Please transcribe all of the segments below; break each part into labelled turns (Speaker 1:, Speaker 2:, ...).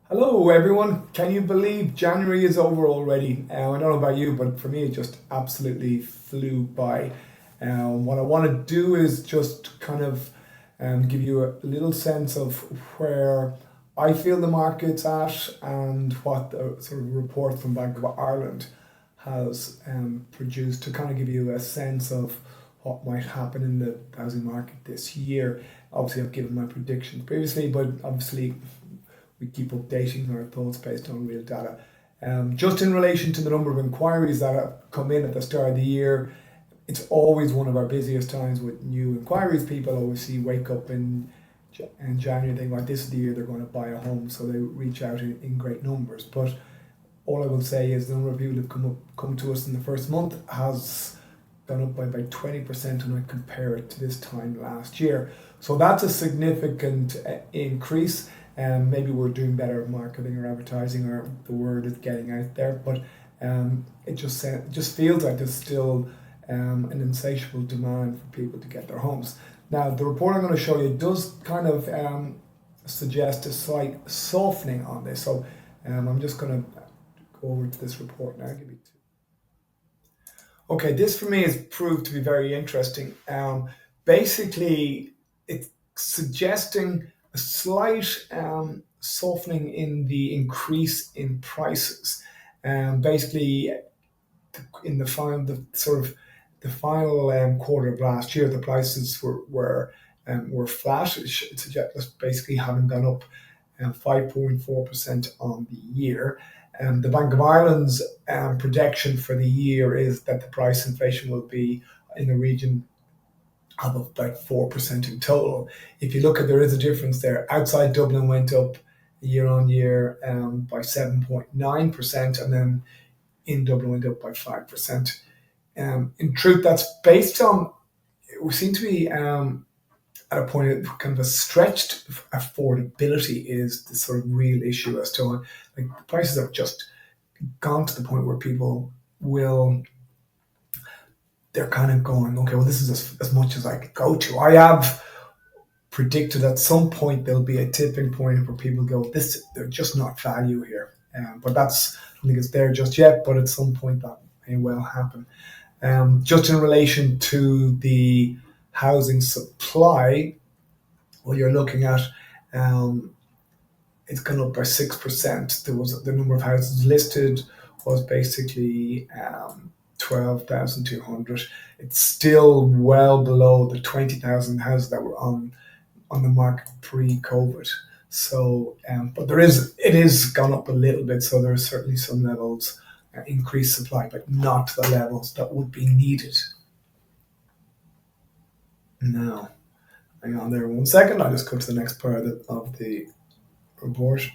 Speaker 1: Hello, everyone. Can you believe January is over already? I don't know about you, but for me, it just absolutely flew by. What I want to do is just kind of give you a little sense of where I feel the market's at and what the sort of report from Bank of Ireland has produced to kind of give you a sense of what might happen in the housing market this year. Obviously, I've given my predictions previously, but obviously we keep updating our thoughts based on real data. Just in relation to the number of inquiries that have come in at the start of the year, it's always one of our busiest times with new inquiries. People obviously wake up in January and think, like, this is the year they're going to buy a home, so they reach out in great numbers. But all I will say is the number of people who've come to us in the first month has gone up by about 20% when I compare it to this time last year. So that's a significant increase. Maybe we're doing better marketing or advertising, or the word is getting out there. But it just feels like there's still an insatiable demand for people to get their homes. Now, the report I'm going to show you does kind of suggest a slight softening on this. So I'm just going to go over to this report now. Give me two. Okay, this for me has proved to be very interesting. Basically, it's suggesting a slight softening in the increase in prices. Basically, in the final quarter of last year, the prices were flat. It suggests basically having gone up 5.4% on the year. The Bank of Ireland's projection for the year is that the price inflation will be in the region of about 4% in total. If you look at, there is a difference there. Outside Dublin went up year on year by 7.9%, and then in Dublin went up by 5%. In truth, that's based on, we seem to be at a point of kind of a stretched affordability is the sort of real issue as to, like, the prices have just gone to the point where people will, they're kind of going, okay, well, this is as much as I could go to. I have predicted at some point there'll be a tipping point where people go, this, they're just not value here. But that's, I don't think it's there just yet, but at some point that may well happen. Just in relation to the housing supply, what you're looking at, um, it's gone up by 6%. There was the number of houses listed was basically 12,200. It's still well below the 20,000 houses that were on the market pre-COVID. So, but it is gone up a little bit. So there are certainly some levels increased supply, but not to the levels that would be needed now. Hang on there 1 second. I'll just go to the next part of the report.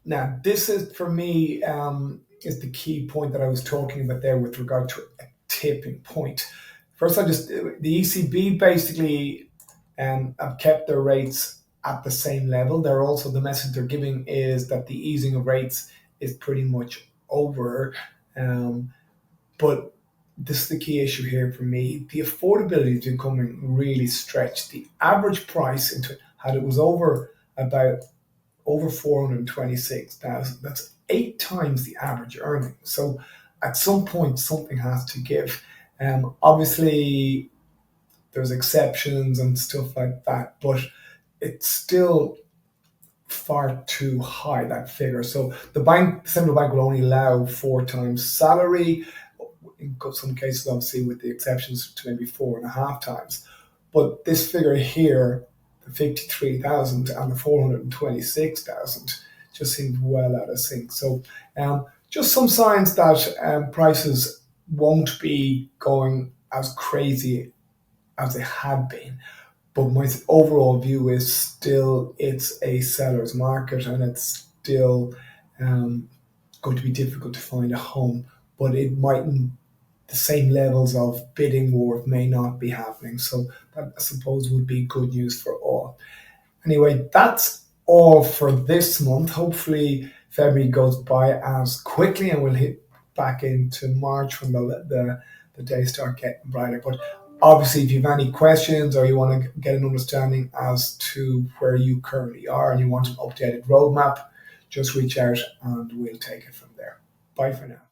Speaker 1: Now, this is for me is the key point that I was talking about there with regard to a tipping point. First, the ECB basically have kept their rates at the same level. They're also, the message they're giving is that the easing of rates is pretty much over. Um, but this is the key issue here for me. The affordability is becoming really stretched. The average price into had it was over 426,000. That's 8 times the average earning. So at some point, something has to give. Obviously, there's exceptions and stuff like that, but it's still far too high, that figure. So the central bank will only allow 4 times salary. In some cases, obviously, with the exceptions to maybe 4.5 times. But this figure here, the 53,000 and the 426,000, just seems well out of sync. So, just some signs that prices won't be going as crazy as they had been. But my overall view is still it's a seller's market, and it's still going to be difficult to find a home. But it mightn't, the same levels of bidding war may not be happening. So that, I suppose, would be good news for all. Anyway, that's all for this month. Hopefully, February goes by as quickly, and we'll hit back into March when the days start getting brighter. But Obviously, if you have any questions or you want to get an understanding as to where you currently are and you want an updated roadmap, just reach out and we'll take it from there. Bye for now.